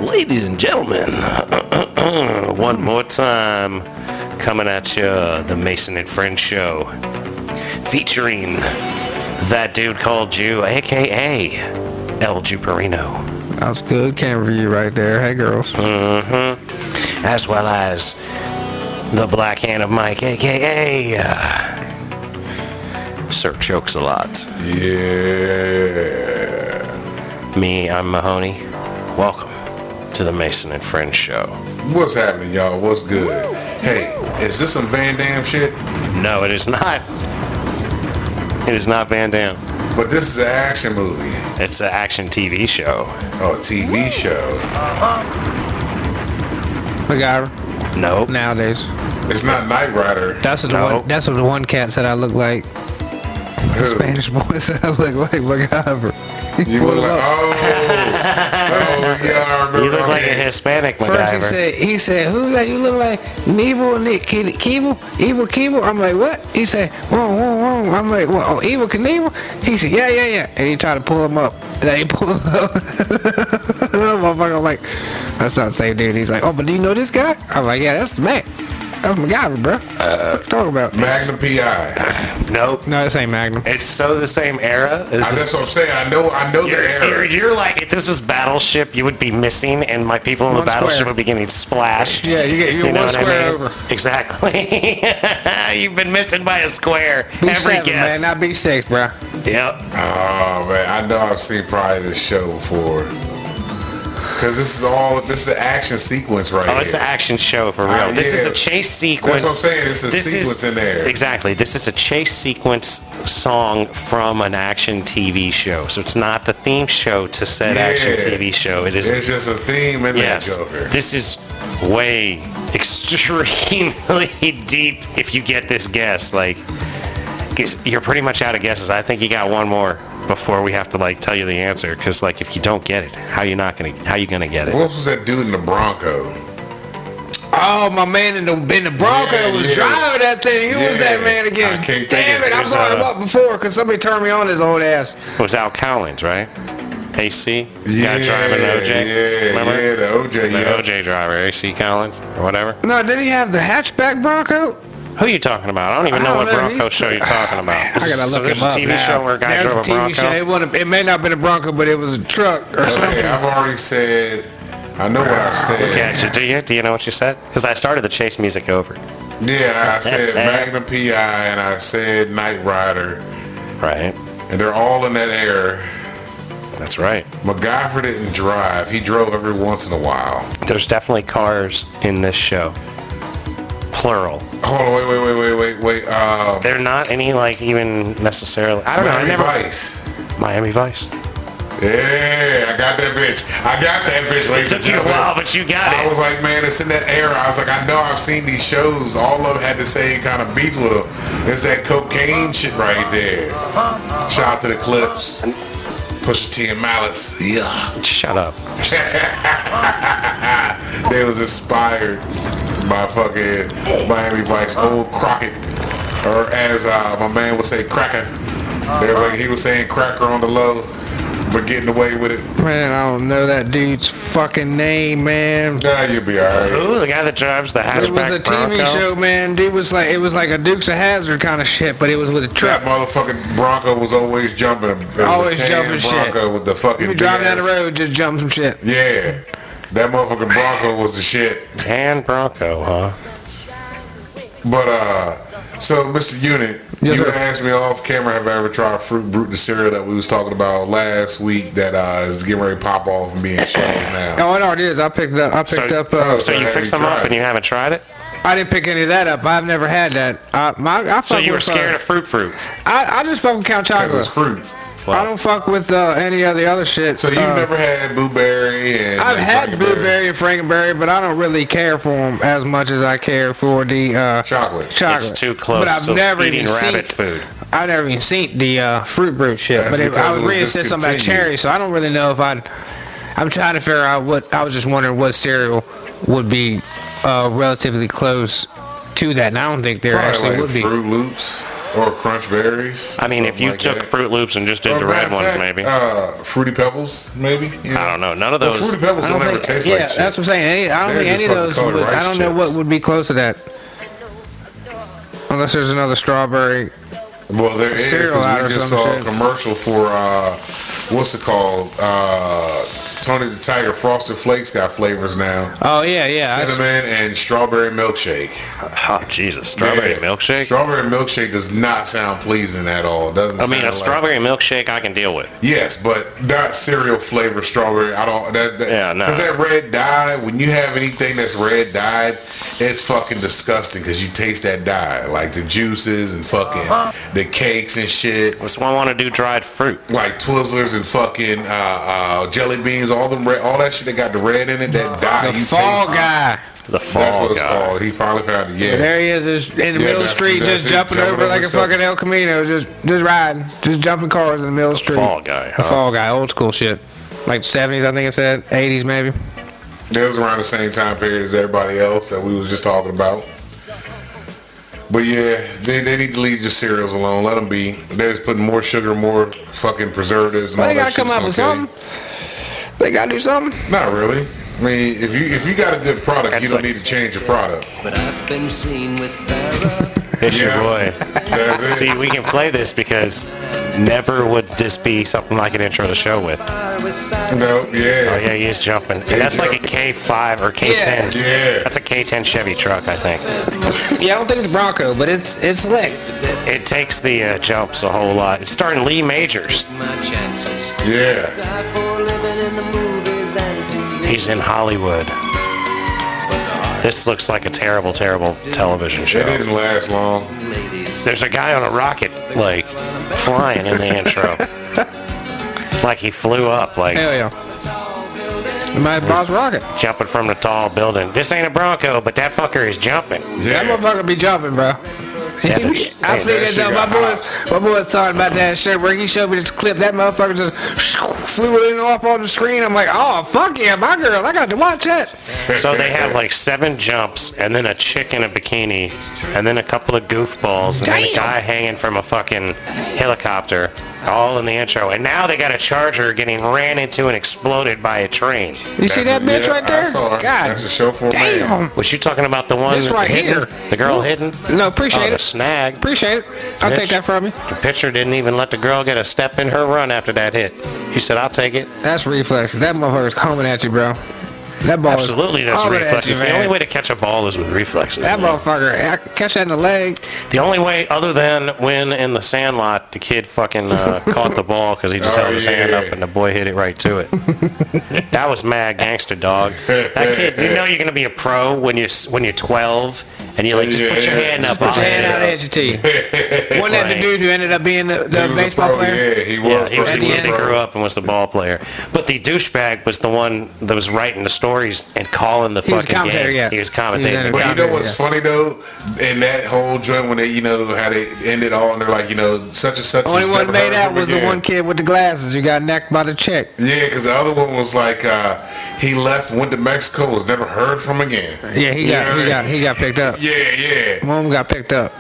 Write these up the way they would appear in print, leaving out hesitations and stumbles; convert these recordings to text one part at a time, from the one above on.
Ladies and gentlemen, one more time, coming at you, the Mason and Friends Show, featuring that dude called Jew, a.k.a. El Juperino. That was good camera view right there. Hey, girls. Mm-hmm. As well as the Black Hand of Mike, a.k.a. Sir Chokes a Lot. Yeah. Me, I'm Mahoney. Welcome to the Mason and Friends Show. What's happening, y'all? What's good? Hey, is this some Van Damme shit? No, it is not. It is not Van Damme. But this is an action movie. It's an action TV show. Oh, TV show. MacGyver. Nope. Nowadays. It's not Knight Rider. That's what the one cat said I look like. The Spanish boy said I look like MacGyver. You look like, yeah, I remember. You look like a Hispanic MacGyver. First he said, who that you look like? Evil? I'm like, what? He said, whoa. I'm like, what? Oh, Evil Knievel? He said, yeah. And he tried to pull him up. And then he pulled him up. I'm like, that's not the same dude. He's like, oh, but do you know this guy? I'm like, yeah, that's the man. That's MacGyver, bro. What you talking about? Magnum P.I. Nope. No, this ain't Magnum. It's so the same era. That's what I'm saying. I know the era. You're like, if this was Battleship, you would be missing, and my people in the Battleship would be getting splashed. Yeah, you're one square over. Exactly. You've been missing by a square. B7, every guess. man, not B6, bro. Yep. Oh, man. I know I've seen probably this show before. Because this is an action sequence right here. Oh, it's an action show for real. This is a chase sequence. That's what I'm saying. It's a sequence in there. Exactly. This is a chase sequence song from an action TV show. So it's not the theme show to said action TV show. It's just a theme in that Joker. This is way extremely deep if you get this guess. Like, you're pretty much out of guesses. I think you got one more before we have to tell you the answer, because if you don't get it, how you gonna get it? What was that dude in the Bronco? Oh, my man in the Bronco was driving that thing. Who was that man again? I can't Damn it! I brought him up before because somebody turned me on his old ass. It was Al Collins, right? AC guy driving the OJ. Remember? Yeah, the OJ. The OJ driver, AC Collins or whatever. No, did he have the hatchback Bronco? Who are you talking about? I don't even know what Bronco show you're talking about. I gotta look him up. There's a TV show where a guy drove a Bronco. It may not have been a Bronco, but it was a truck or something. I've already said. I know what I've said. Okay, so do you know what you said? Because I started the chase music over. Yeah, I said Magnum P.I. and I said Knight Rider. Right. And they're all in that era. That's right. MacGyver didn't drive. He drove every once in a while. There's definitely cars in this show. Plural. Hold on, wait. They're not any even necessarily. I don't know. Miami Vice. Yeah, I got that bitch, ladies and gentlemen. It took you a while, but you got it. I was like, man, it's in that era. I was like, I know I've seen these shows. All of them had the same kind of beats with them. It's that cocaine shit right there. Shout out to the Clips. Pusha T and Malice. Yeah. Shut up. They was inspired by fucking Miami Vice, old Crockett, or as my man would say, Cracker. He was saying cracker on the low, but getting away with it. Man, I don't know that dude's fucking name, man. Nah, you'll be alright. Who? The guy that drives the hatchback Bronco? It was a TV show, man. Dude was it was like a Dukes of Hazzard kind of shit, but it was with a truck. That motherfucking Bronco was always jumping. Always jumping Bronco shit. With the fucking. You be driving down the road, just jump some shit. Yeah, that motherfucking Bronco was the shit. Tan Bronco, huh? But so Mr. Unit, you asked me off camera, have I ever tried Fruit Brute, the cereal that we was talking about last week that is getting ready to pop off and being shells now? Oh, I know it is. I picked up. So you picked some up and you haven't tried it? I didn't pick any of that up. I've never had that. So you were scared of Fruit Brute? I just fuck with Count Chocolate. Because it's fruit. Well, I don't fuck with any of the other shit. So you've never had blueberry and I've had blueberry and frankenberry, but I don't really care for them as much as I care for the chocolate. It's too close but I've to never eating rabbit food. I've never even seen the Fruit Brute shit. That's but I was reading it said something about cherry, so I don't really know if I'm trying to figure out what. I was just wondering what cereal would be relatively close to that, and I don't think there probably actually like would be. Fruit Loops. Or crunch berries. I mean, if you like took that. Fruit Loops and just did Or the matter red of ones, fact, maybe. Fruity Pebbles, maybe. Yeah. I don't know. None of Well, those. Fruity Pebbles I don't don't ever think. taste Yeah, like shit. that's what I'm saying. I don't They're think any just of those. fucking colored Would, I rice don't know what chips. would be close to that. Unless there's another strawberry. Well, there is, Cereal out or because we just some saw shit. a commercial for, what's it called? Tony the Tiger Frosted Flakes got flavors now. Oh yeah, yeah. Cinnamon and strawberry milkshake. Oh, Jesus. Strawberry Yeah. milkshake? Strawberry milkshake does not sound pleasing at all. Doesn't I mean, sound a like- strawberry milkshake I can deal with. Yes, but not cereal flavor strawberry. I don't. Yeah, no. Because that red dye, when you have anything that's red dyed, it's fucking disgusting because you taste that dye. Like the juices and fucking the cakes and shit. That's why I want to do dried fruit. Like Twizzlers and fucking jelly beans, all them red, all that shit that got the red in it, that dye The you fall taste. guy. The That's fall what it's guy. called. He finally found it. Yeah. There he is, just in the middle of the that's- street, that's just it, jumping jumping over like a over stuff. fucking El Camino, just riding, just jumping cars in the middle of the street. Fall guy, The huh? fall guy, old school shit, like 70s, I think it said, 80s maybe. It was around the same time period as everybody else that we was just talking about. But yeah, they need to leave just cereals alone. Let them be. They're just putting more sugar, more fucking preservatives, and Well, all they that gotta come shit's up with gonna something. They gotta do something. kill you. Not really. I mean, if you got a good product, you That's don't like- need to change your product. But I've been seen with Farrah. It's your Yeah. boy. That's it. See, we can play this because never would this be something like an intro to the show with. Nope. Oh, Yeah. yeah, he is jumping. And that's like a K5 or K10. Yeah. That's a K10 Chevy truck, I think. Yeah, I don't think it's Bronco, but it's slick. It takes the jumps a whole lot. It's starring Lee Majors. My chances. Yeah. Die for living in the movies and TV. He's in Hollywood. This looks like a terrible, terrible television It show. didn't last long. Ladies. There's a guy on a rocket, like, flying in the intro. Like he flew up, like Hell yeah. My boss rocket. jumping from the tall building. This ain't a Bronco, but that fucker is jumping. That Yeah. motherfucker be jumping, bro. Yeah, I that's- see that that shit though. got My boys talking about that shit where he showed me this clip. That motherfucker just flew in off on the screen. I'm like, oh fuck yeah, my girl. I got to watch that. So they have like 7 jumps, and then a chick in a bikini, and then a couple of goofballs, and then a Damn. guy hanging from a fucking helicopter, all in the intro. And now they got a Charger getting ran into and exploded by a train. You see that bitch Yeah, right I there? saw her. God That's a show for a man. damn. Was you talking about the one This right hidden? here. The girl hidden? No, appreciate Oh, the it. snag. Appreciate it. I'll take Bitch. that from you. The pitcher didn't even let the girl get a step in her run after that hit. He said, I'll take it. That's reflexes. That motherfucker's coming at you, bro. That ball Absolutely, is that's coming at reflexes. you, The man. only way to catch a ball is with reflexes. That man. motherfucker, I catch that in the leg. The only way, other than when in the Sandlot, the kid fucking caught the ball because he just Oh, held his hand yeah. up and the boy hit it right to it. That was mad gangster, dog. That kid, you know you're gonna be a pro when you're 12 and you're like, just put your hand up. Put I'll your hit hand it out up. at your teeth. Wasn't that the Right. dude who ended up being the He was a baseball pro, player? Yeah, he was. Yeah, he was the At the kid end. that grew up and was the ball player. But the douchebag was the one that was writing the stories and calling the He was fucking commentator, game. yeah. He was He was in commentating. it. But you know what's Yeah. funny though? In that whole joint when they, you know, how they ended all and they're like, you know, such and such. Only was one never made heard out from was the again. one kid with the glasses who got necked by the chick. Yeah, because the other one was like, he left, went to Mexico, was never heard from again. Yeah, he got picked up. Yeah, yeah. One of them got picked up.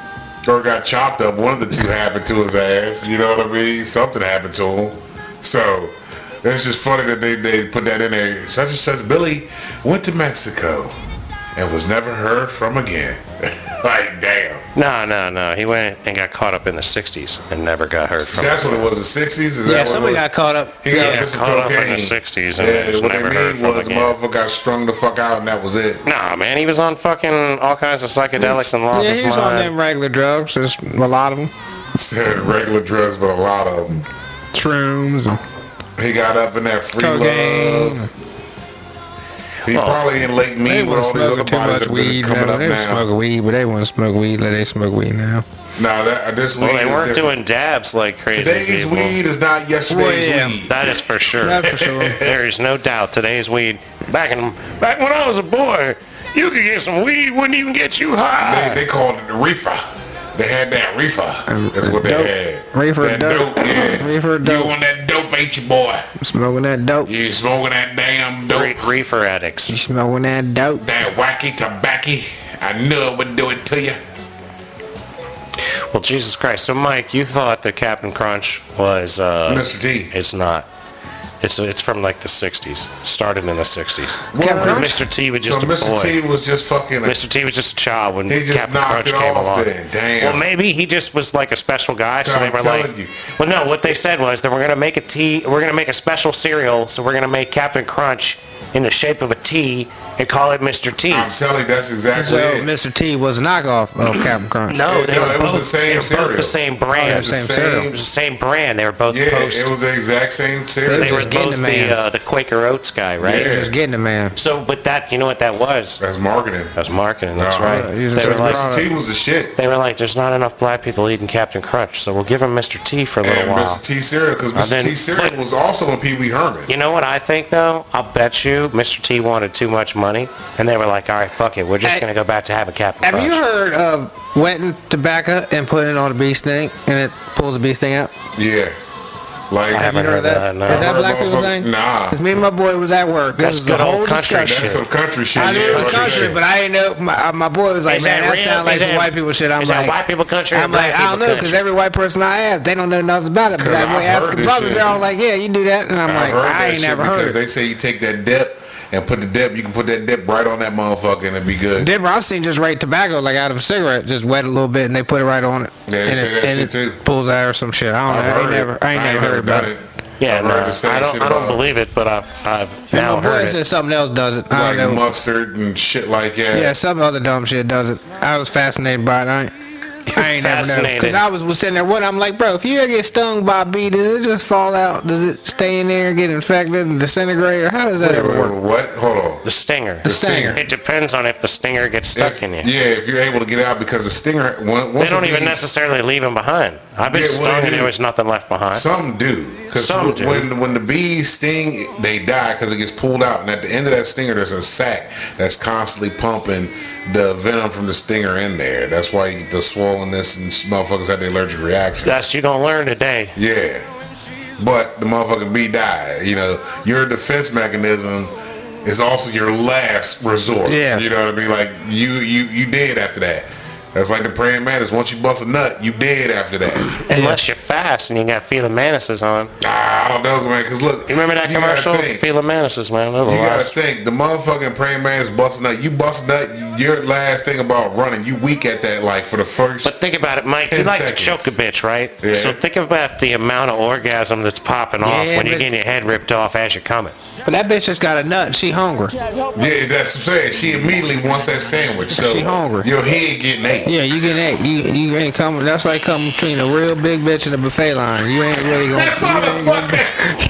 Or got chopped up. One of the two happened to his ass. You know what I mean? Something happened to him. So it's just funny that they put that in there. Such and such Billy went to Mexico and was never heard from again. Like, damn. No. He went and got caught up in the 60s and never got heard from. That's what it was, the 60s? Is Yeah, that what somebody it was? got caught up. He got Yeah, into some caught up in cocaine. the 60s and was what never they heard mean from was again. motherfucker got strung the fuck out and that was it. Nah, man, he was on fucking all kinds of psychedelics and lost Yeah, his he was on mind. them regular drugs. There's a lot of them. Said regular drugs, but a lot of them. Shrooms and He got up in that free cocaine. love. He probably in Lake They Mead with weren't all these other smoking too bodies much that have weed. been coming No, up they were now. smoking weed, but they wouldn't smoke weed like they smoke weed now. No, this weed Well, they is weren't different. doing dabs like crazy Today's people. weed is not yesterday's Well, yeah. weed. That is for sure. That's for sure. There is no doubt. Today's weed. Back when I was a boy, you could get some weed, wouldn't even get you high. They called it the reefer. They had that reefer. That's what they Dope. had. Reefer that dope. Yeah. Reefer dope. You on that dope, ain't you, boy? Smoking that dope. You smoking that damn dope. Reefer addicts. You smoking that dope. That wacky tobacco. I knew it would do it to you. Well, Jesus Christ. So, Mike, you thought that Captain Crunch was... Mr. T. It's not. It's from like the 60s. Started in the 60s. Captain Crunch? Mr. T was just So a boy. Mr. T was just fucking. Mr. T was just a child when He just Captain knocked Crunch it came off along. then. Damn. Well, maybe he just was like a special guy, so I'm they were telling like, you. well, no, what they said was that we're gonna make a special cereal, so we're gonna make Captain Crunch in the shape of a T and call it Mr. T. I'm telling you, that's exactly So it. Mr. T was a knockoff of Captain Crunch. No, they No, were it was both the same they were both cereal. the same brand. It was the Same same. cereal. It was the same brand. They were both Yeah, post. it was the exact same cereal. They They were just getting both the man. the Quaker Oats guy, right? Yeah. Just getting the man. So, but that, you know what that was? That's marketing. That was marketing. That's Uh-huh. right. He was They a were successful like, Mr. T was the shit. they were like, there's not enough black people eating Captain Crunch, so we'll give him Mr. T for a little And while. Mr. T cereal, because Mr. then- T cereal was also in Pee Wee Herman. You know what I think though? I'll bet you Mr. T wanted too much money, and they were like, all right, fuck it, we're just Hey, gonna go back to having Captain Have Crunch. you heard of wetting tobacco and putting it on a bee sting and it pulls the bee sting out? Yeah. Like, I haven't You heard of that? no. Is that Heard black people motherfucker- thing? Nah. Because me and my boy was at work. That's This was good a whole old country discussion. that's some country shit. I knew yeah, it was what you country, say. but I ain't know. My boy was like, Is man, that that real? sounds like Is some that- white people shit. I'm is that like, white people country or I'm like, black I don't people know, because country? every white person I ask, they don't know nothing about it. But 'Cause I I've ask heard a this brother, shit. they're all like, yeah, you do that, and I'm I like, heard I that ain't shit never because heard they it. say you take that dip and put the dip, you can put that dip right on that motherfucker and it'd be good. Denver, I've seen just right tobacco like out of a cigarette, just wet a little bit and they put it right on it. Yeah, they and say it, that and shit it too. pulls out or some shit. I don't know. I ain't never heard about done it. Yeah, I've no, heard the same I shit don't about, believe it, but I've And now my boy heard said it. something else does it. I Like don't know. mustard and shit like that. Yeah, some other dumb shit does it. I was fascinated by it. I ain't never know. Fascinated. Because I was sitting there, I'm like, bro, if you ever get stung by a bee, does it just fall out? Does it stay in there and get infected and disintegrate? Or how does that ever work? What? Hold on. The stinger. The stinger. It depends on if the stinger gets stuck in you. Yeah, if you're able to get out because the stinger. Once They don't a even bee- necessarily leave them behind. I've been Yeah, well, stung they and do. there was nothing left behind. Some do. Because Some do. when the bees sting, they die because it gets pulled out. And at the end of that stinger, there's a sac that's constantly pumping the venom from the stinger in there. That's why you get the swollenness and motherfuckers have the allergic reaction. That's you gonna learn today. Yeah. But the motherfucking bee died. You know, your defense mechanism is also your last resort. Yeah. You know what I mean? Like you dead after that. That's like the praying mantis. Once you bust a nut, you dead after that. Unless you're fast and you got feeling manises on. I don't know, man. Cause look, You remember that you gotta commercial? think. Feeling manises, man. They're the You gotta last. think, the motherfucking praying mantis bust a nut. You bust a nut, your last thing about running, you weak at that like for the first. But think about it, Mike. You 10 like seconds. to choke a bitch, right? Yeah. So think about the amount of orgasm that's popping off Yeah, when you're but- getting your head ripped off as you're coming. But that bitch just got a nut and she hungry. Yeah, that's what I'm saying. She immediately wants that sandwich. So She hungry. Your head getting ate. Yeah, you getting that. You ain't coming. That's like coming between a real big bitch and a buffet line. You ain't really gonna.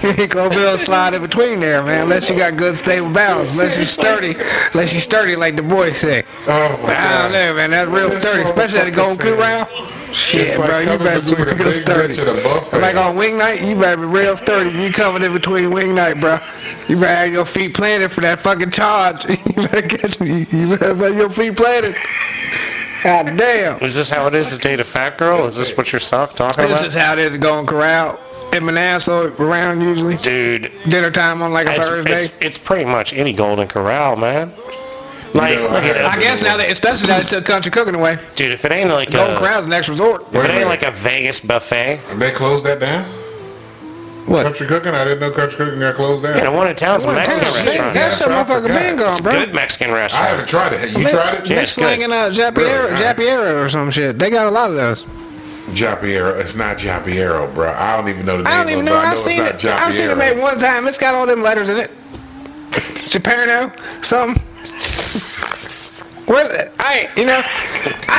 You ain't gonna be able to slide in between there, man. Unless you got good stable balance. Unless you sturdy. Unless you sturdy like the boy said. Oh my I don't god. know, man. That's real This sturdy, especially at the Golden motherfucker Corral. Shit, It's like bro, you coming better be between a real big sturdy. bitch and a buffet. Like on wing night, you better be real sturdy. You coming in between wing night, bro. You better have your feet planted for that fucking charge. You better get you better have your feet planted. God damn. Is this how it is to date a fat girl? Is this what you're talking This about? is how it is at Golden Corral. In Manassas, around usually. Dude, Dinner time on like a Thursday. it's pretty much any Golden Corral, man. Like, know, look at I it. I guess now that, especially now they took country cooking away. Dude, if it ain't like Golden a, Corral's the next resort. if Wait it a ain't minute. like a Vegas buffet, They closed that down? What? Country cooking? I didn't know country cooking got closed down. yeah, the one in town's a Mexican Damn, restaurant. That's Yeah, your I motherfucking forgot. been gone, It's a bro. good Mexican I restaurant. haven't tried it. You tried it? Yeah, They it's good. slinging Japiero, Really? Japiero or some shit. They got a lot of those. Japiero. It's not Japiero, bro. I don't even know the name I don't even of it, know. but I I know seen it's it. not I seen it made Japiero. one time. It's got all them letters in it. Japerno, something. Where I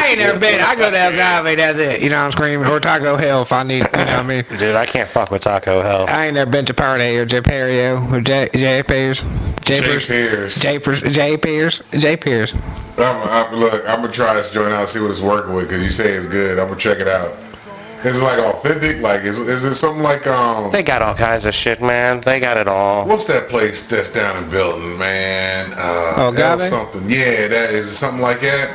ain't never been. I go to El Agave, that's it. You know what I'm screaming? Or Taco Hell if I need, you know what I mean? Dude, I can't fuck with Taco Hell. I ain't never been to Party or Japerio or J Pierce. J. Pierce. J Pierce. Look, I'm going to try this joint out and see what it's working with because you say it's good. I'm going to check it out. Is it like authentic? Like, is it something like, They got all kinds of shit, man. They got it all. what's that place that's down in Belton, man? Oh, that was Agave? something. Yeah, that is it something like that?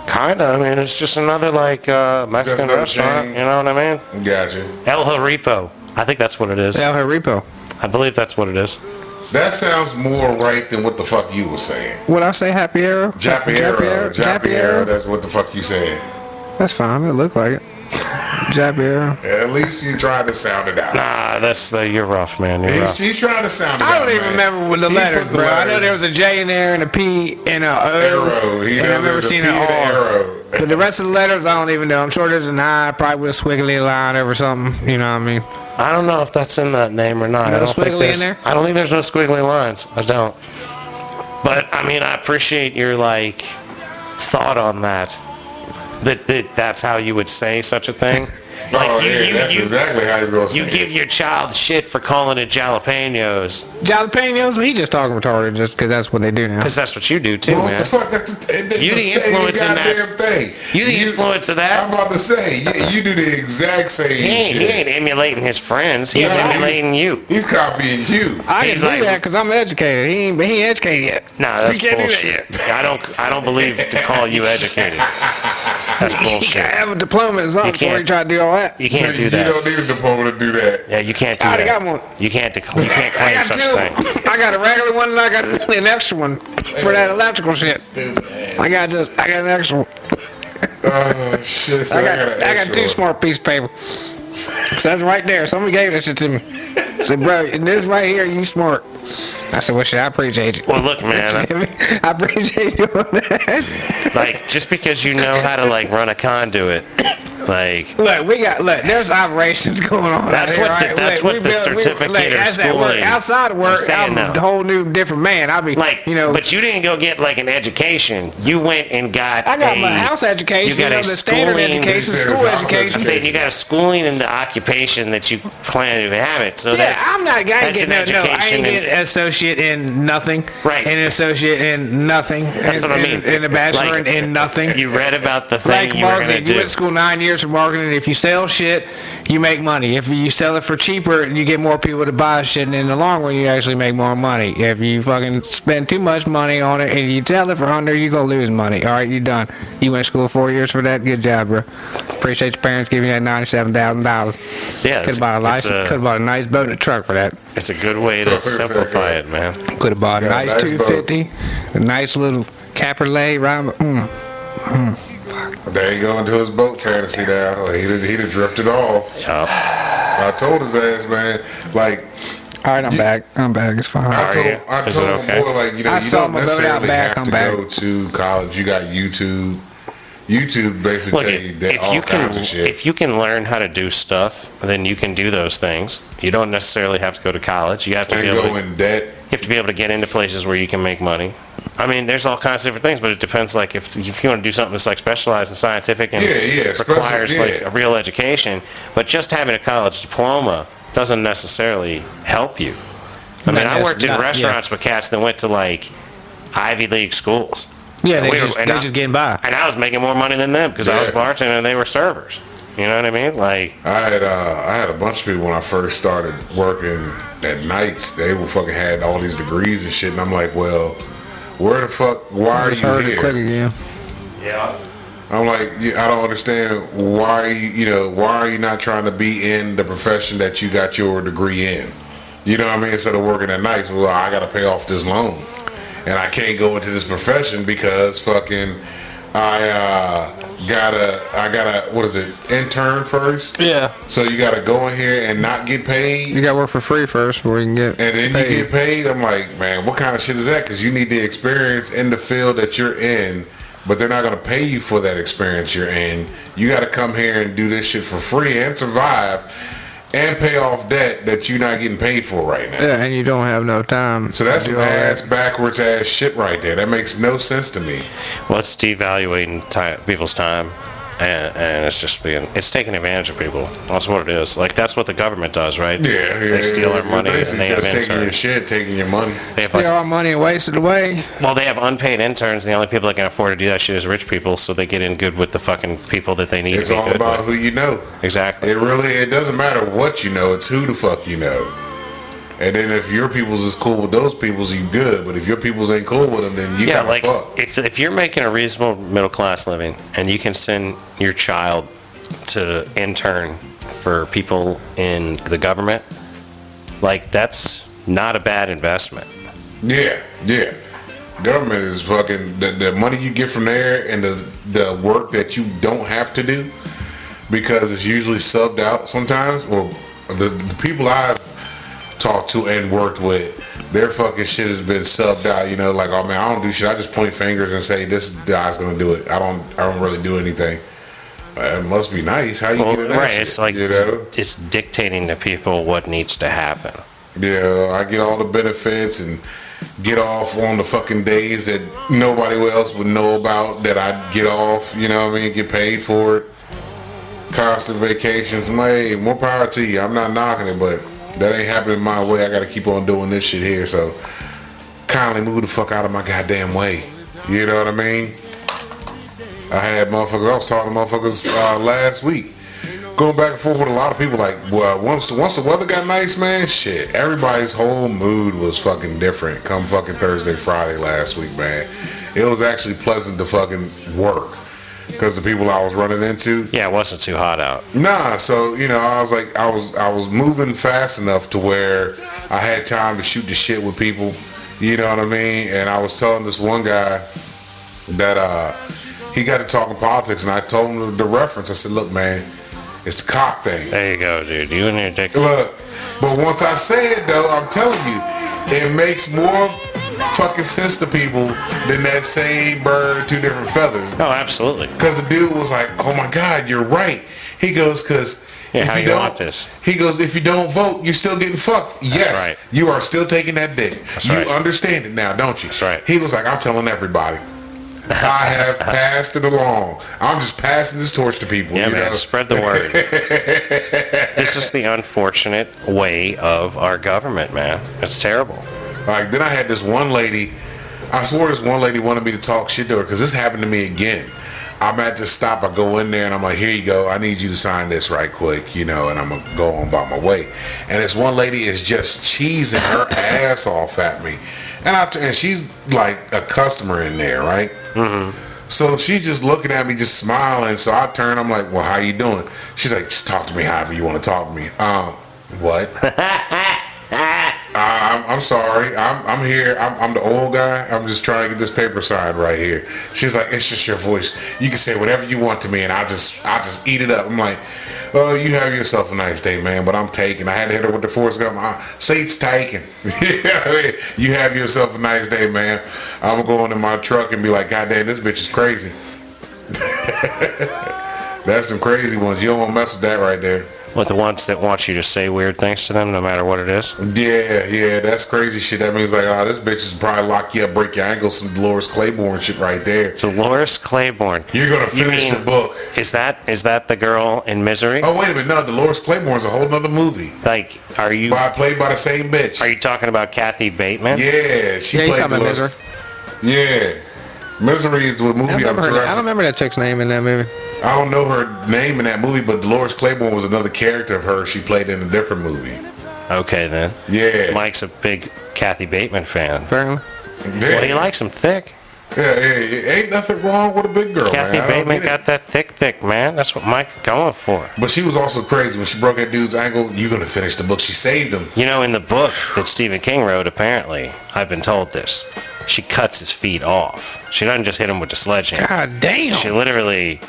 Kinda. I mean, it's just another like Mexican another restaurant. chain. You know what I mean? Gotcha. El Jaripo. I think that's what it is. El Repo. I believe that's what it is. That sounds more right than what the fuck you were saying. What I say, Happy Arrow? Japiero. That's what the fuck you saying. That's fine. It looked like it. Jab arrow. At least you tried to sound it out. Nah, you're rough, man. You're rough. He's trying to sound it out. I don't even remember with the He letters, put the bro. I know letters- there was a J in there and a P and a O. Arrow. He and knows I've never there's a seen P an and an R. arrow. But the rest of the letters, I don't even know. I'm sure there's an I, probably with a squiggly line over something. You know what I mean? I don't know if that's in that name or not. No I don't think squiggly there's. in there? I don't think there's no squiggly lines. I don't. But I mean, I appreciate your like thought on that. That's how you would say such a thing. Like that's exactly how he's gonna say You it. give your child shit for calling it jalapenos. Jalapenos? He just talking retarded just because that's what they do now. Because that's what you do too, What man. the fuck? That's You the same influence in that. goddamn thing. You the influence of I'm that. about to say, you do the exact same He shit. ain't emulating his friends. He's Yeah, emulating you. He's copying you. I He's can do like- that because I'm educated. He ain't educated yet. Nah, that's You can't do that bullshit. I don't believe to call you educated. That's You bullshit. gotta have a diploma in something You before can't- you try to do all that. You can't do You that. don't need a diploma to do that. Yeah, you can't do I already that. got one. You can't I claim got such two. a thing. I got a regular one and I got an extra one for that electrical shit. I got an extra one. Shit. So I got an two extra one. smart piece of paper. So that's right there. Somebody gave that shit to me. Said, bro, this right here, you smart. I said, well, shit, I appreciate you. Well, look, man. I appreciate you on that. Like, just because you know how to like run a conduit, like Look, there's operations going on. That's out here, what the- right? that's what the certificate of that's that work. schooling- Outside of work, I'm saying I'm now. a whole new different man. I'll be like, you know. but you didn't go get like an education. You went and got. I got a, my house education, You got the a standard schooling- education, He said school his house education. I'm saying you got a schooling in the occupation that you plan to have it. So Yeah, that's I'm not. I ain't that's an getting no. I education ain't in- getting associate in nothing. Right. And associate in nothing. That's what I mean. And a bachelor Like, in nothing. You read about the thing Like you were gonna marketing, you do. went to school 9 years for marketing. If you sell shit, you make money. If you sell it for cheaper, you get more people to buy shit, and in the long run, you actually make more money. If you fucking spend too much money on it and you sell it for under, you gonna lose money. All right, you done. You went to school 4 years for that. Good job, bro. Appreciate your parents giving you that $97,000. Yeah, Could have bought a license. Could have bought a nice boat and a truck for that. it's a good way to simplify it, man. Could have bought a Got a nice nice boat. 250, a nice little cabriolet. There you go into his boat fantasy now. Like, he'd have drifted off. Yeah. I told his ass, man, like, All right, I'm back. I'm back. It's fine. I told, you? I Is told it him, okay? boy, like, you know, I you saw don't my boat out necessarily back, have I'm to back. go to college. You got YouTube. YouTube basically Look, tell you that if all you kinds can of shit. if you can learn how to do stuff, then you can do those things. You don't necessarily have to go to college. You have to be and able go to, in debt. you have to be able to get into places where you can make money. I mean, there's all kinds of different things, but it depends. Like if you want to do something that's like specialized and scientific and requires like a real education, but just having a college diploma doesn't necessarily help you. I mean, I worked in restaurants with cats that went to like Ivy League schools. Yeah, they We were- just and they I- just getting by. And I was making more money than them because I was Yeah. bartending and they were servers. You know what I mean? Like, I had a bunch of people when I first started working at nights. They were fucking had all these degrees and shit, and I'm like, well, where the fuck? Why I are just you heard it click here? again. yeah. I'm like, I don't understand why why are you not trying to be in the profession that you got your degree in? You know what I mean? Instead of working at nights, well, I got to pay off this loan, and I can't go into this profession because fucking I gotta what is it? Intern first. Yeah. So you gotta go in here and not get paid. You got to work for free first before you can get And then paid. you get paid. I'm like, man, what kind of shit is that? Because you need the experience in the field that you're in, but they're not going to pay you for that experience you're in. You got to come here and do this shit for free and survive and pay off debt that you're not getting paid for right now. Yeah, and you don't have no time. So that's to some do all that. ass backwards ass shit right there. That makes no sense to me. Well, it's devaluating people's time, and it's taking advantage of people. That's what it is. Like that's what the government does, right? They steal our money and Basically they have just taking your interns. shit, taking your money. They have Steal like, our money and waste it away. well, they have unpaid interns. And the only people that can afford to do that shit is rich people, so they get in good with the fucking people that they need It's to be all good about with. who you know. Exactly. It doesn't matter what you know, it's who the fuck you know. And then if your peoples is cool with those peoples, you good. But if your peoples ain't cool with them, then you Yeah, gotta like fuck. if you're making a reasonable middle class living and you can send your child to intern for people in the government, like that's not a bad investment. Yeah. Government is fucking the money you get from there and the work that you don't have to do because it's usually subbed out sometimes. Or the people I've talked to and worked with, their fucking shit has been subbed out. You know, like, oh man, I don't do shit. I just point fingers and say this guy's gonna do it. I don't really do anything. It must be nice. How you get it? Right, shit, it's like you know? it's dictating to people what needs to happen. Yeah, I get all the benefits and get off on the fucking days that nobody else would know about that I get off, you know what I mean, get paid for it. Constant vacations, hey, more power to you. I'm not knocking it, but that ain't happening my way. I gotta keep on doing this shit here, so kindly move the fuck out of my goddamn way. You know what I mean? I had motherfuckers, I was talking to motherfuckers last week. Going back and forth with a lot of people, like, well, once the weather got nice, man, shit, everybody's whole mood was fucking different come fucking Thursday, Friday last week, man. It was actually pleasant to fucking work because the people I was running into. Yeah, it wasn't too hot out. Nah, so, you know, I was like, I was moving fast enough to where I had time to shoot the shit with people, you know what I mean? And I was telling this one guy that he got to talking politics, and I told him the reference. I said, look, man, it's the cock thing. There you go, dude. You and your dick. Look, but once I say it, though, I'm telling you, it makes more fucking sense to people than that same bird, two different feathers. Oh, absolutely. Because the dude was like, oh my God, you're right. He goes, because Yeah, if how you you don't, want this? He goes, if you don't vote, you're still getting fucked. Yes, right. you are still taking that dick. That's you right. understand it now, don't you? That's right. He was like, I'm telling everybody. I have passed it along. I'm just passing this torch to people. Yeah, you man, know? spread the word. This is the unfortunate way of our government, man. It's terrible. Like, then I had this one lady, I swore this one lady wanted me to talk shit to her because this happened to me again. I'm at this stop, I go in there and I'm like, here you go, I need you to sign this right quick, you know, and I'm going to go on about my way. And this one lady is just cheesing her ass off at me. And she's like a customer in there, right? Mm-hmm. So she's just looking at me, just smiling. So I turn, I'm like, well, how you doing? She's like, just talk to me however you want to talk to me. What? I'm sorry. I'm here. I'm the old guy. I'm just trying to get this paper signed right here. She's like, it's just your voice. You can say whatever you want to me, and I'll just eat it up. I'm like, oh, you have yourself a nice day, man. But I'm taken. I had to hit her with the force gun. Seat's taken. You have yourself a nice day, man. I'm gonna go into my truck and be like, God damn, this bitch is crazy. That's some crazy ones. You don't want to mess with that right there. With the ones that want you to say weird things to them, no matter what it is. Yeah, that's crazy shit. That means like, oh, this bitch is probably lock you up, break your ankles, some Dolores Claiborne shit right there. So Dolores Claiborne. You're gonna finish the book. Is that the girl in Misery? Oh wait a minute, no, Dolores Claiborne's a whole nother movie. Like, are you Played by the same bitch. Are you talking about Kathy Bateman? Yeah, she Yeah, you played talking about Dolores. Misery? Yeah, Misery is the movie I'm I don't referencing. remember that chick's name in that movie. I don't know her name in that movie, but Dolores Claiborne was another character of her. She played in a different movie. Okay then. Yeah. Mike's a big Kathy Bateman fan. Apparently. Well, he likes them thick. Yeah, ain't nothing wrong with a big girl, Kathy man. I don't Bateman get it. got that thick, man. That's what Mike's going for. But she was also crazy when she broke that dude's ankle. You're gonna finish the book. She saved him. You know, in the book that Stephen King wrote, apparently, I've been told this, she cuts his feet off. She doesn't just hit him with the sledgehammer. God damn. She literally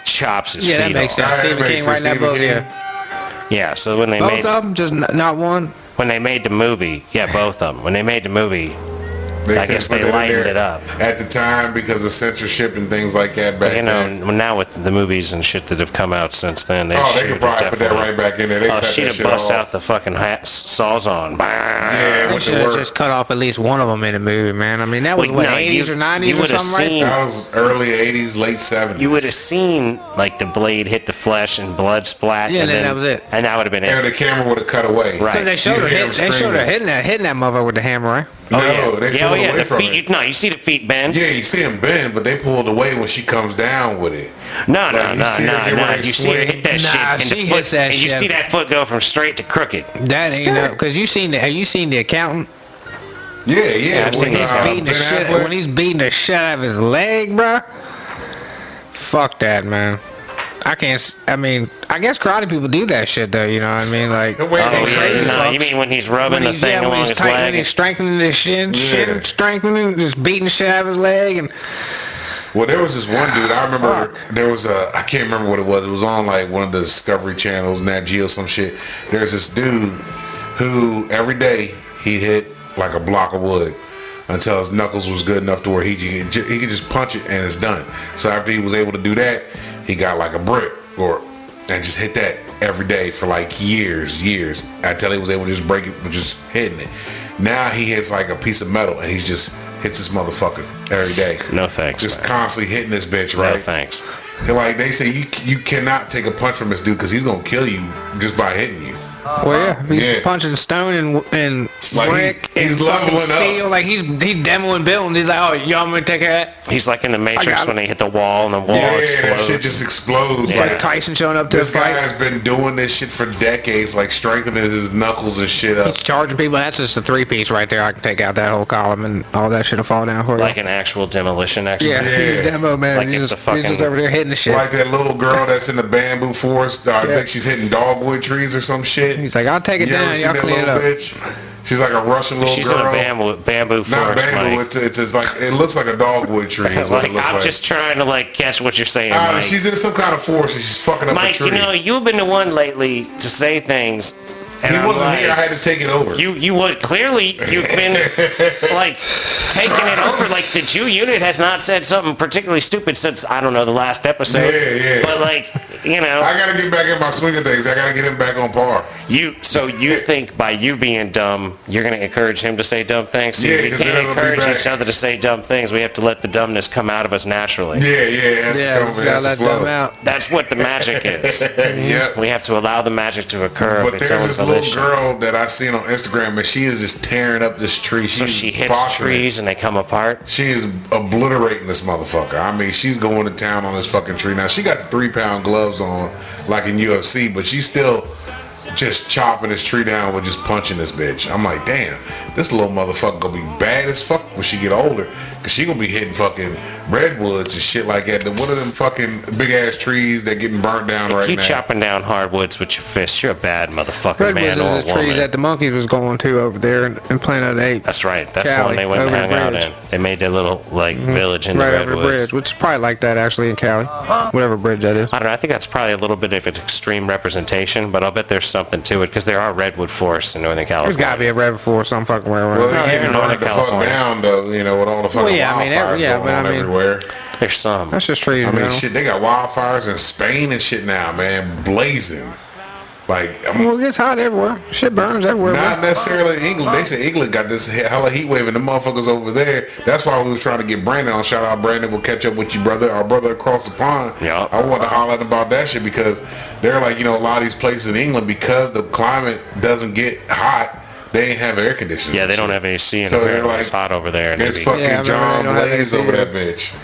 chops his Yeah, feet that makes off. sense. Stephen That King makes writing that sense, book, Stephen yeah. Yeah, so when they Both made of them, just not one. when they made the movie, yeah, both of them. When they made the movie, I guess couldn't they put that in lightened there it up. at the time because of censorship and things like that back You know, then. now with the movies and shit that have come out since then, they Oh, they should could probably put that right back in there. They cut she'd that have shit bust off. out the fucking saws on. Yeah, They with should the have word. just cut off at least one of them in the movie, man. I mean, that was Wait, what, no, 80s or you 90s or would've something, seen- right? That was early 80s, late 70s. You would have seen like the blade hit the flesh and blood splat. Yeah, and then that was it. And that would have been And it. the camera would have cut away. Right. Because they showed her, You hear they him showed her screaming. hitting that motherfucker with the hammer, right? No, Oh, they yeah, pulled yeah. away The from feet. it. No, you see the feet bend. Yeah, you see him bend, but they pulled away when she comes down with it. No. You see her get ready to You see her hit that swing. shit, Nah, and she the foot, hits that and you shit. see that foot go from straight to crooked. That ain't no, because you seen the accountant Yeah. I've seen when, that. beating the Ben shit Affleck. when he's beating the shit out of his leg, bro. Fuck that, man. I I guess karate people do that shit though. You know what I mean? Like, Wait, Oh, wait, yeah, crazy no, fucks. you mean when he's rubbing the thing when along he's his tightening, leg? he's strengthening his shin, Yeah. strengthening, just beating the shit out of his leg, and Well, there was this one dude. I remember there was I can't remember what it was. It was on like one of the Discovery channels, Nat Geo, some shit. There's this dude who every day he'd hit like a block of wood until his knuckles was good enough to where he could just punch it and it's done. So after he was able to do that, he got like a brick and just hit that every day for like years until he was able to just break it with just hitting it. Now he hits like a piece of metal and he just hits this motherfucker every day. No thanks, Just man. constantly hitting this bitch, right? No thanks. They're like, they say you cannot take a punch from this dude because he's gonna kill you just by hitting you. well, yeah, he's Yeah. punching stone and Like, brick he's and fucking leveling up. steel. Like he's demoing buildings. He's like, oh, y'all want me to take care of that? He's like in the Matrix got when it. they hit the wall and the wall Yeah, that explodes. shit just explodes. It's like Tyson showing up to This a fight. guy has been doing this shit for decades, like strengthening his knuckles and shit up. He's charging people. That's just a 3-piece right there. I can take out that whole column and all that shit will fall down for you. Like an actual demolition expert. yeah, Yeah. he's demo man. Like he's, if just, the he's just fucking- over there hitting the shit. Like that little girl that's in the bamboo forest. I think she's hitting dogwood trees or some shit. He's like, I'll take it You ever down. seen Y'all that clean it little up. bitch? She's like a Russian little She's girl. in a bamboo Not forest, bamboo. Mike. It's like it looks like a dogwood tree. Is what Like, it looks I'm like. just trying to like catch what you're saying, Mike. She's in some kind of forest and she's fucking up a Mike, tree. you know, you've been the one lately to say things. And he I'm wasn't like, here. I had to take it over. You would clearly you've been like taking it over. Like the Jew unit has not said something particularly stupid since I don't know the last episode. Yeah. But like you know, I gotta get back in my swing of things. I gotta get him back on par. you think by you being dumb, you're gonna encourage him to say dumb things? See, Yeah, we 'cause then can't it'll be encourage back. each other to say dumb things. We have to let the dumbness come out of us naturally. Yeah. That's Yeah, coming. we That's gotta the let flow. them out. That's what the magic is. Yep. We have to allow the magic to occur But of its there's own this little volition. girl that I seen on Instagram, and she is just tearing up this tree. So She's she hits bossing it. trees and they come apart. She is obliterating this motherfucker. I mean, she's going to town on this fucking tree. Now, she got the 3-pound gloves on, like in UFC, but she's still just chopping this tree down with just punching this bitch. I'm like, damn, this little motherfucker gonna be bad as fuck when she get older, cause she gonna be hitting fucking redwoods and shit like that. One of them fucking big ass trees that getting burnt down If right you now. chopping down hardwoods with your fists, you're a bad motherfucker, Redwoods man or is the trees woman. that the monkeys was going to over there in Planet of the Apes. That's right. That's the Cali, one they went and over hung the out bridge. in. They made their little like village in the Right over the redwoods. bridge, which is probably like that actually in Cali. Whatever bridge that is. I don't know. I think that's probably a little bit of an extreme representation, but I'll bet there's something to it because there are redwood forests in Northern California. There's got to be a redwood forest some fucking way around. Well, No, they even getting Northern burned the fuck California. down though, you know, with all the fucking Well, yeah, I mean, wildfires yeah, going but I on mean- everywhere. There's some. That's just trees, I mean, you know? shit, they got wildfires in Spain and shit now, man, blazing. Like, Well, it gets hot everywhere. Shit burns everywhere. not bro. necessarily England. They say England got this hella heat wave, and the motherfuckers over there. That's why we was trying to get Brandon on. Shout out Brandon. We'll catch up with you, brother. Our brother across the pond. Yeah. I wanted to holler at him about that shit because they're like, you know, a lot of these places in England, because the climate doesn't get hot, they ain't have air conditioning. Yeah, they don't have AC in So the they're it's like- hot over there. It's Maybe. fucking Yeah, I remember John they don't have Blaze AC over here. that bitch.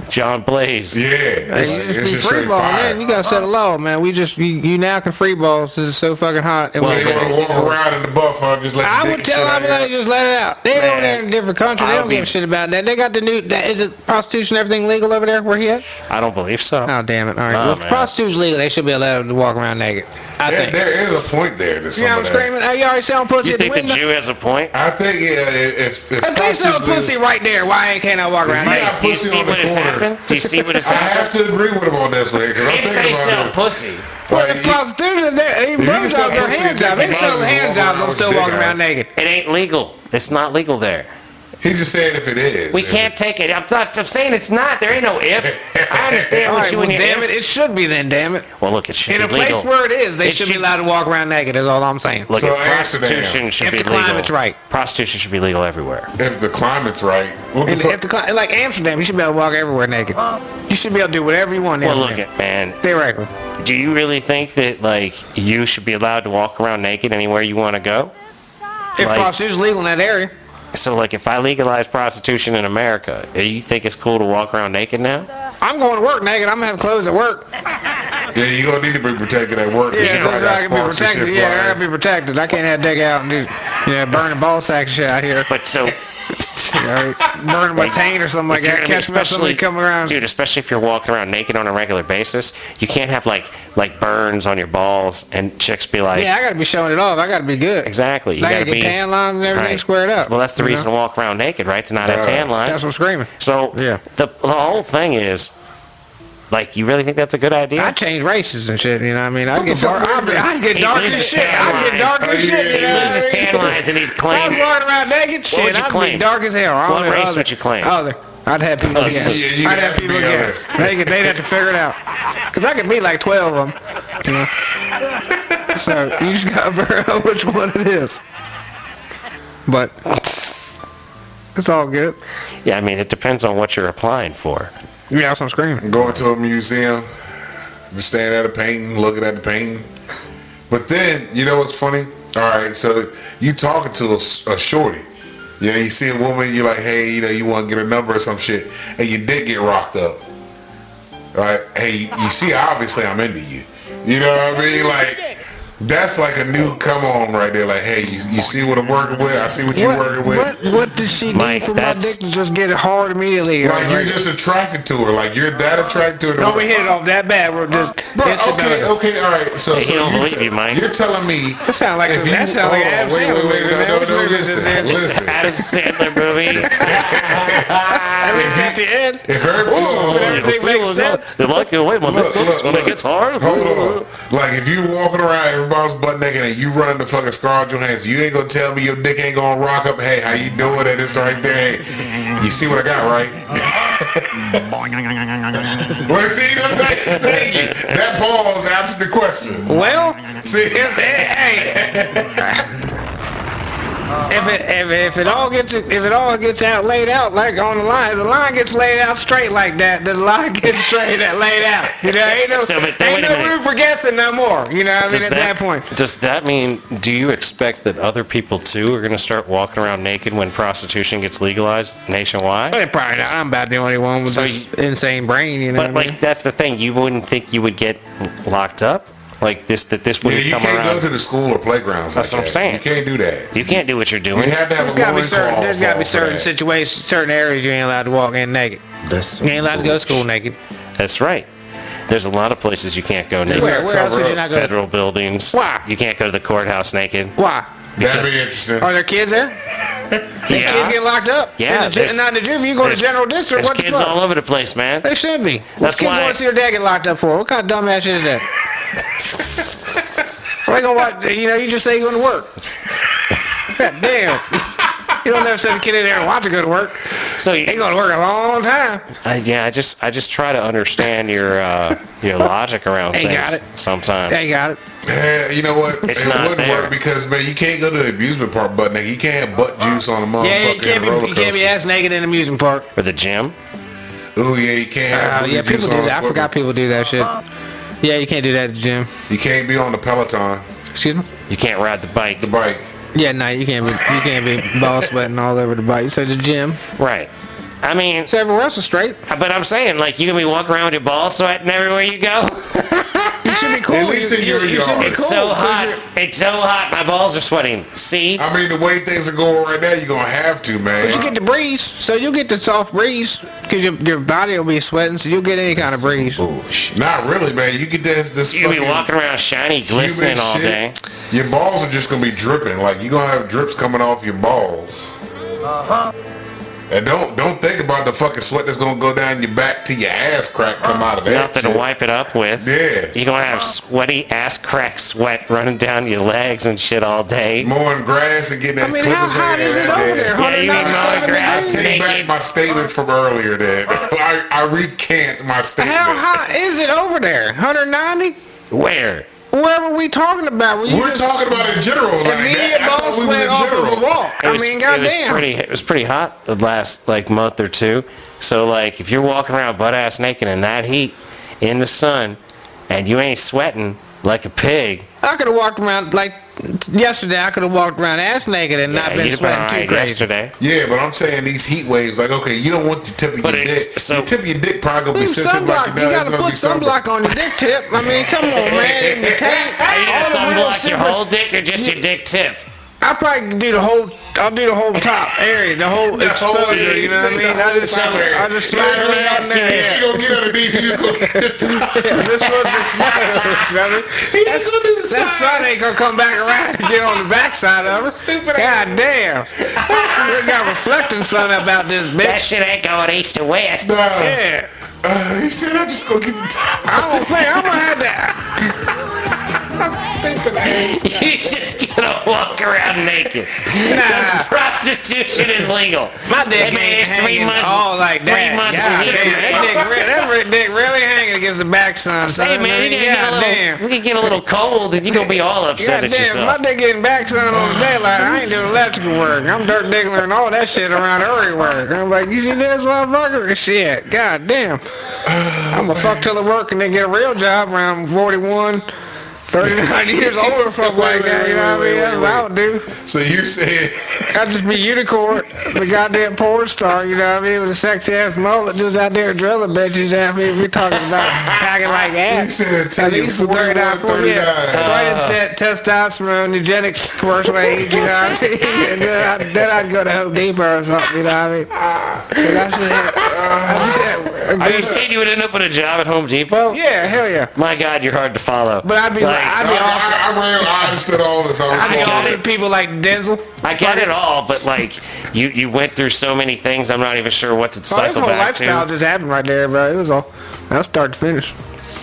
John Blaze. Yeah, Hey, it's, you it's just be just free straight balling, fire. man. You gotta set a law, man. You now can free ball. This is so fucking hot. And So we- you want to walk around in the buff, huh? Just let I your would dick tell shit them, out I'm like, here. just let it out. They Man, over there in a different country. They I'll don't give be- a shit about that. They got the new. Is it prostitution? Everything legal over there? Where he at? I don't believe so. Oh damn it! All right. Nah, Well, if man. prostitution's legal, they should be allowed to walk around naked. I think. There is a point there to some You know of what I'm that. screaming? Oh, you already selling pussy You at the think the window? Jew has a point? I think if If they sell prostitution pussy is- right there, why can't I walk around Yeah, naked? I Do you pussy see on the what has corner. happened? Do you see what has I happened? have to agree with him on this one because I'm If thinking they sell about this. pussy, Well, Like, if prostitution, they can blowjobs sell are pussy hand and jobs. dick They sell and hand walk jobs. around I'm with still dick walking out. around naked. it ain't legal. It's not legal there. He's just saying if it is. We can't take it. I'm saying it's not. There ain't no if. I understand All what right, you well, and your damn it, ifs. it should be then. Damn it. Well, look, it should In a be place legal. where it is, they It should be should- allowed to walk around naked. Is all I'm saying. Look, So prostitution should If be the legal. climate's right. Prostitution should be legal everywhere. If the climate's right. What the And fuck? if the like Amsterdam, you should be able to walk everywhere naked. You should be able to do whatever you want. in Well, look Amsterdam. at man. Theoretically. Do you really think that like you should be allowed to walk around naked anywhere you want to go? If Like- prostitution's legal in that area. So like if I legalize prostitution in America, do you think it's cool to walk around naked now? I'm going to work naked. I'm gonna have clothes at work. Yeah, you're going to need to be protected at work. 'cause Yeah, you so probably got I can be sparks and protected. shit Yeah, I flying. gotta be protected. I can't have dick out and do burning ball sack shit out here. But so Burn my taint or something like If you're that. gonna be- Catch me up somebody coming around. Dude, especially if you're walking around naked on a regular basis, you can't have like burns on your balls and chicks be like, Yeah, I gotta be showing it off. I gotta be good. exactly. You I gotta gotta be get tan lines and everything right. squared up. Well, that's the you reason know? to walk around naked, right? To not have tan lines. That's what I'm screaming. So Yeah. the whole thing is, like, you really think that's a good idea? I change races and shit, you know what I mean? I the get fuck? dark. I get He dark as loses shit. tan I get lines. dark as shit. You He know loses what I mean? tan lines and he'd If I was claim. walking around naked, would shit, you I'd claim? be dark as hell. I don't What know, race other- would you claim? Other. I'd have people guess. you I'd have have to people be guess. honest. They'd have to figure it out. Because I could be like 12 of them. You know? So you just gotta figure out which one it is. But it's all good. Yeah, I mean, it depends on what you're applying for. Yeah, that's what I'm screaming. Going to a museum, just standing at a painting, looking at the painting. But then, you know what's funny? All right, so you talking to a shorty. You know, you see a woman, you're like, hey, you know, you want to get a number or some shit, and your dick get rocked up. All right, hey, you see, obviously I'm into you. You know what I mean? Like, that's like a new come on right there. Like, hey, you see what I'm working with? I see what you're working with. What did she do Mike, for my that's- dick to just get hard immediately? Like, you're just attracted to her. Like, you're that attracted to her. Don't we hit it off that bad? We're just Bro, instant okay, about it. okay, all right. So, He don't believe you, Mike. You're telling me That sound like if you- that sound like an Adam hold on, Sandler movie, man. no, Which no, movie is this listen, in? listen. Adam Sandler movie. At the end. If her, but everything makes sense. You like the way my Look, dick looks when look. it gets hard? Hold on. Like, if you walking around, everybody's butt naked, and you running the fucking Scarlett Johansson, you ain't gonna tell me your dick ain't gonna rock up. Hey, how you doing? And it's right there. You see what I got, right? Well, see, thank you. That pause answered the question. Well, See, if it all gets out laid out like on the line, if the line gets laid out straight like that, then the line gets straight out laid out. You know, ain't no, So, but then ain't wait a no minute. room for guessing no more. You know what I mean? At that point. Does that mean, do you expect that other people too are going to start walking around naked when prostitution gets legalized nationwide? Well, probably not. I'm about the only one with So this insane brain, you know But what I mean? like, that's the thing. You wouldn't think you would get locked up? Like this, that this yeah, wouldn't you come can't go around? to the school or playgrounds. That's like what I'm that. saying. You can't do that. You can't do what you're doing. You have to have There's a gotta be loincloth there's gotta be for certain that. situations, certain areas you ain't allowed to walk in naked. You ain't allowed to go to school naked. That's right. There's a lot of places you can't go naked. Where else would you not go? Federal buildings. Why? You can't go to the courthouse naked. Why? That'd Because- be interesting. Are there kids there? Yeah. Kids get locked up? Yeah, In the, there's- not in the gym. You go to There's- general district. There's What the kids fuck? all over the place, man. They should be. That's What's kids why- want to see their dad get locked up for? What kind of dumbass shit is that? They gonna watch? You know, you just say you're going to work. God damn. You don't never send a kid in there and watch it go to work. So They going to work a long time. I just try to understand your logic around Ain't things got it. sometimes. They got it. Yeah, you know what? It's it not wouldn't there. work because, man, you can't go to the amusement park butt naked. You can't have butt juice on a motherfucking Yeah, roller you can't be ass naked in an amusement park. Or the gym. Ooh, yeah, you can't have booty Yeah, juice people on do that. I equipment. forgot people do that shit. Yeah, you can't do that at the gym. You can't be on the Peloton, Excuse me? You can't ride the bike. the bike. Yeah, no, you can't be ball sweating all over the bike. You said the gym. Right. I mean, So everywhere else is straight. but I'm saying, like, you can be walking around with your balls sweating everywhere you go. You should be cool. At least in your you should be yard. It's cool. so 'cause hot. you're- It's so hot. My balls are sweating. See? I mean, the way things are going right now, you're going to have to, man. But you get the breeze, so you'll get the soft breeze because your body will be sweating, so you'll get any kind of breeze. Not really, man. You get this You can be fucking walking around shiny, glistening humid all shit. day. Your balls are just going to be dripping. Like, you're going to have drips coming off your balls. And don't think about the fucking sweat that's going to go down your back till your ass crack come out of that Nothing shit. to wipe it up with. Yeah. You're going to have sweaty ass crack sweat running down your legs and shit all day. Mowing grass and getting that I mean, how clippers hot in is it that over day. there? Yeah, you be 197 mowing grass degrees? Take back naked. my statement from earlier then. I recant my statement. How hot is it over there? 190? Where? Wherever we talking about? Were you We're just talking about in general. Like immediate that. I ball thought we sweat was off in of a general. walk. I mean, goddamn. It was pretty hot the last like month or two. So like if you're walking around butt ass naked in that heat in the sun and you ain't sweating like a pig, I could have walked around like yesterday. I could have walked around ass naked and not yeah, been you'd have been sweating too alright crazy. yesterday. Yeah, but I'm saying these heat waves, like, okay, you don't want the tip of But your it's- dick. so- Your tip of your dick probably gonna be Leave sensitive like sunblock. your You nose gotta gonna put be sunburned. sunblock on your dick tip. I mean, come on, man. Your tank. Are you gonna All the real sunblock your super- whole dick or just your dick tip? I'll probably do the whole. I'll do the whole top area, the whole exposure. You know what I mean? I just slide it right on there. He's gonna get underneath. He's gonna get the top. This one's exposed. You know what I mean? That sun ain't gonna come back around and get on the backside of it. God damn. We got reflecting sun about this That bitch. shit ain't going east to west. Yeah. He said, "I'm just gonna get the top." I don't think I'm gonna have that. Stupid ass. You just gonna walk around naked. Because prostitution is legal. My dick That ain't means 3 hanging months. all like 3 that. months God a year. damn, that dick really hanging against the back, son. Hey man, it's gonna get a little cold, and you're gonna be all upset God at damn, my yourself. dick getting back, son, on the daylight. I ain't doing electrical work. I'm dirt diggler and all that shit around early work. I'm like, you see this motherfucker? Shit, god damn. I'm a fuck till I work and then get a real job around 41. 39 years old or something like that, you know what I mean? That's what I would do. So you said, I'd just be Unicorn, the goddamn porn star, you know what I mean? With a sexy ass mullet just out there drilling bitches. I mean, we talking about packing like ass. you said, tell you 39, 41, 39. yeah. Right at that testosterone, eugenics commercial age, you know what I mean? And then I'd go to Home Depot or something, you know what I mean? So that's it. Are you saying you would end up with a job at Home Depot? Yeah, hell yeah. My God, you're hard to follow. But I'd be I understood all this. I'd be get offering it. people like Denzel. I get it all, but like you went through so many things. I'm not even sure what to Oh, this cycle whole back lifestyle to. just happened right there, bro. It was all. That was start to finish.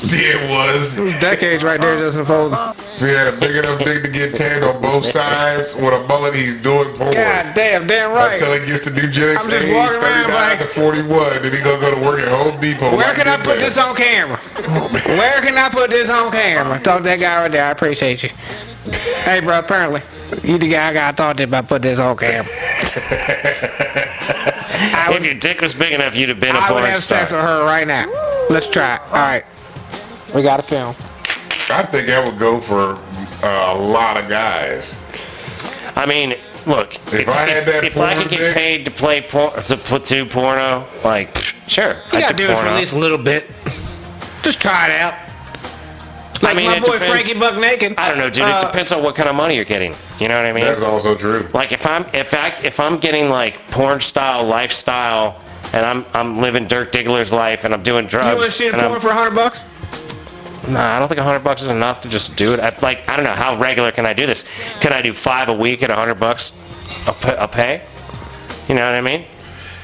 It was. It was decades right there just unfolding. If he had a big enough dick to get tanned on both sides with a mullet, he's doing porn. God damn right. Until he gets to eugenics I'm just age, walking around 39 like- to 41, then he gonna go to work at Home Depot. Where like can I this put man. this on camera? Where can I put this on camera? Talk to that guy right there. I appreciate you. Hey, bro, apparently, you the guy I got thought about put this on camera. If your dick was big enough, you'd have been a I would porn have star. sex with her right now. Let's try it. All right. We got a film. I think that would go for a lot of guys. I mean, look, If I had that if I porn could get dick- paid to play to porno, like, sure. You I'd gotta do do it for porno. at least a little bit. Just try it out. Like mean, my it boy depends. Frankie Buck Naked. I don't know, dude. It depends on what kind of money you're getting. You know what I mean? That's also true. Like if I'm getting like porn style lifestyle, and I'm living Dirk Diggler's life, and I'm doing drugs. You want to see a and porn for $100? Nah, I don't think $100 is enough to just do it. I don't know how regular can I do this. Can I do 5 a week at $100 a pay? You know what I mean?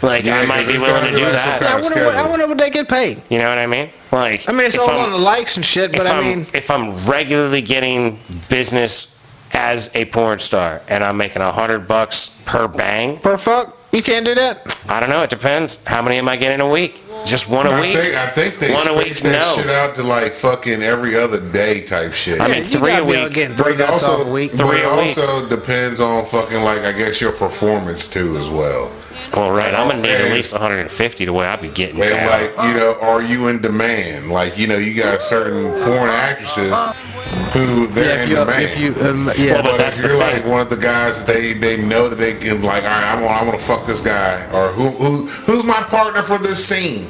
Like Yeah, I might 'cause be it's willing gotta to be do like some that. kind I of wonder, I schedule. wonder what they get paid. You know what I mean? Like I mean, it's if all I'm- on the likes and shit, but I mean, if I'm regularly getting business as a porn star and I'm making $100 per bang, per fuck, you can't do that. I don't know. It depends. How many am I getting a week? Just one a week? I think they One a week? space that No. shit out to like fucking every other day type shit. I mean, you 3 gotta a be able to week. get But 3 it nuts also, off a week. but 3 it a week. also depends on fucking like I guess your performance too as well. Well, right. I'm gonna need at And- least 150 the way I be getting And down. like, you know, are you in demand? Like, you know, you got certain porn actresses who they're in demand. Well, but But that's if the you're thing. like one of the guys that they know that they can like, all right, I want to fuck this guy, or who's my partner for this scene?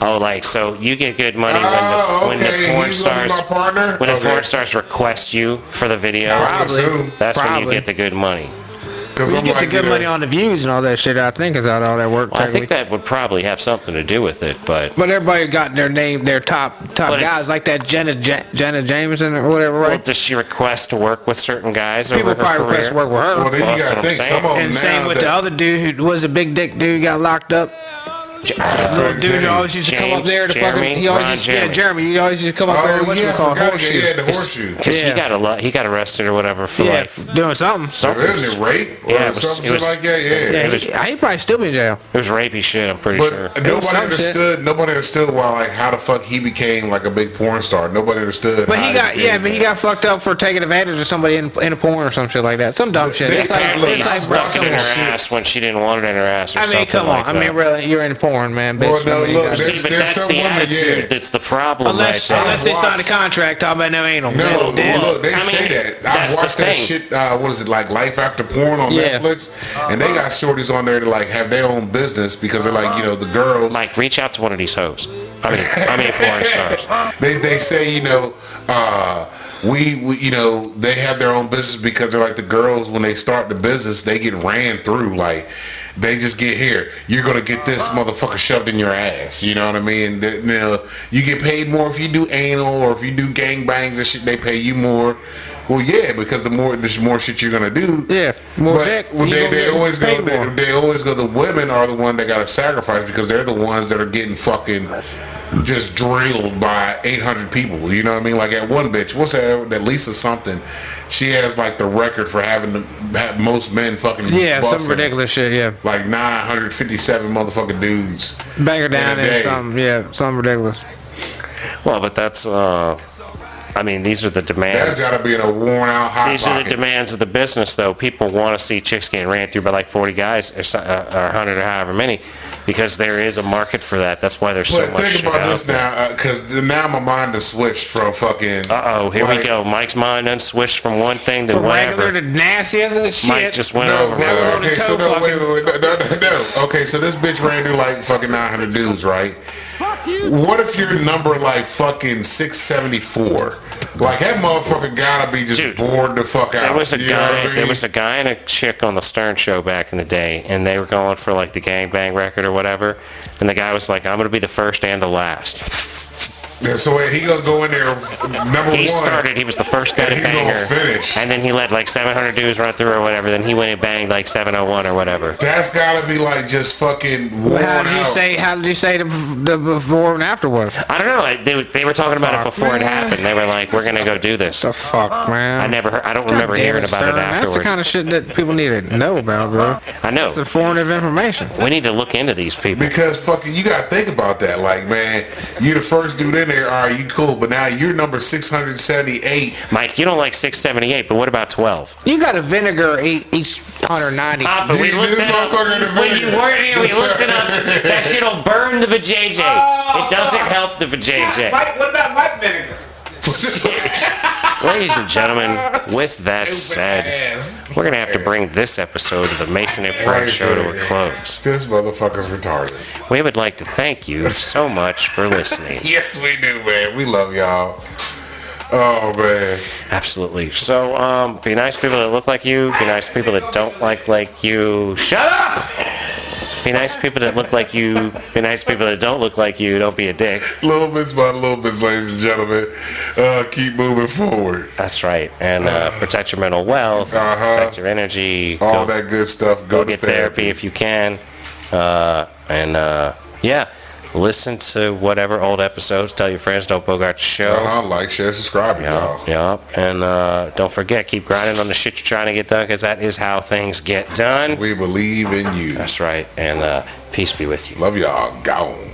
Oh, like so you get good money when okay, the porn he's gonna be stars my partner? when the Okay. porn stars request you for the video. I would assume. That's when you Probably. get the good money. Because You get the good money on the views and all that shit. I think is how all that work. Well, I technically. think that would probably have something to do with it, but But everybody got their name, their top But it's- guys like that Jenna Jameson or whatever, well, right? does she request to work with certain guys People over her probably request to career? work with her. Well, then Well, you that's gotta what I'm think saying. some of them And now same with the that- other dude who was a big dick dude got locked up. Little dude who always used to come up James, there to Jeremy, fucking. He always Ron used, yeah, Jeremy. Jeremy. He always used to come up there. Oh What yeah, you I call forgot horseshoe? again. Yeah, the horseshoe. Because Yeah. he got arrested or whatever for Yeah, like doing something. Isn't it rape or Yeah, it was- something it was- like that? Yeah. Yeah, It was- he probably still be in jail. it was rapey shit. I'm pretty sure. But was nobody some understood. Nobody understood why, like, how the fuck he became like a big porn star. Nobody understood. But how he got became but he that. got fucked up for taking advantage of somebody in a porn or some shit like that. Some dumb shit. They It's like, apparently Apparently, he it's like stuck it in her shit. ass when she didn't want it in her ass or I mean, something come on. like I that. mean, really, you're in porn, man. Bitch. Well, no, I mean, look, you gotta- there's- See, but that's some the women, attitude yeah. that's the problem unless right there. unless they signed a contract talking about no anal. No, Then- look, they I say mean, that. that's I've the watched that thing. shit. What is it like? Life After Porn on Yeah. Netflix, and they got shorties on there to like have their own business because they're like, you know, the girls. Mike, reach out to one of these hoes. I mean, porn stars. They say, you know, we you know, they have their own business because they're like the girls when they start the business, they get ran through. Like they just get here. You're gonna get this motherfucker shoved in your ass. You know what I mean? You know, you get paid more if you do anal or if you do gangbangs and shit. They pay you more. Well, yeah, because there's more shit you're gonna do. Yeah, more but dick, they always go. more. They always go. The women are the one that gotta sacrifice because they're the ones that are getting fucking just drilled by 800 people. You know what I mean? Like at one bitch, what's that Lisa something? She has like the record for having the most men fucking. Yeah, some busting. ridiculous shit. Yeah, Like 957 motherfucking dudes. bang her down in a day. and something. Yeah, something ridiculous. Well, but that's. I mean, these are the demands. That's gotta be in a worn out hot These are the pocket. demands of the business, though. People want to see chicks getting ran through by like 40 guys or 100 or however many, because there is a market for that. That's why there's so But much think shit about out this there. now, because now my mind has switched from fucking. Uh-oh, here we like- go. Mike's mind done switched from one thing to From regular whatever. to nasty as a shit. Mike just went No, over. bro, okay, so toe no, wait. No. Okay, so this bitch ran through like fucking 900 dudes, right? What if your number like fucking 674? Like that motherfucker gotta be just Dude, bored the fuck out. There was a You know what I guy. mean? There was a guy and a chick on the Stern Show back in the day, and they were going for like the gangbang record or whatever. And the guy was like, "I'm gonna be the first and the last." Yeah, so he gonna go in there number He one. started. He was the first guy And to he's bang gonna her, finish. and then he let like 700 dudes run through or whatever. Then he went and banged like 701 or whatever. That's gotta be like just fucking worn How did you out. say? How did you say the before and after was? I don't know. They were talking about it Fuck, before it man. happened. They were like, "We're gonna go do this." The fuck, man. I never heard. I don't God remember damn hearing it, about Stern. it That's the afterwards. kind of shit that people need to know about, bro. I know. It's informative information. We need to look into these people. Because fucking, you gotta think about that. Like, man, you the first dude in there. All right, you cool, but now you're number 678. Mike, you don't like 678, but what about 12? You got a vinegar each 190. Stop it. We This looked it up. motherfucker in the When you video. weren't here, we looked it up. That shit'll burn the vajayjay. It doesn't help the vajayjay. What about white vinegar? Ladies and gentlemen, with that said, Ass. we're going to have to bring this episode of the Mason and Friends show to a close. This motherfucker's retarded. We would like to thank you so much for listening. Yes, we do, man. We love y'all. Oh, man. Absolutely. So, be nice to people that look like you. Be nice to people that don't like you. Shut up! Be nice to people that look like you. Be nice to people that don't look like you. Don't be a dick. Little bits by little bits, ladies and gentlemen. Keep moving forward. That's right. And protect your mental wealth. Uh-huh. Protect your energy. All go, that good stuff. go to get therapy if you can. Yeah. Listen to whatever old episodes. Tell your friends. Don't bogart the show. Like, share, subscribe, y'all. Yeah. And don't forget, keep grinding on the shit you're trying to get done, because that is how things get done. We believe in you. That's right. And peace be with you. Love y'all. Gone.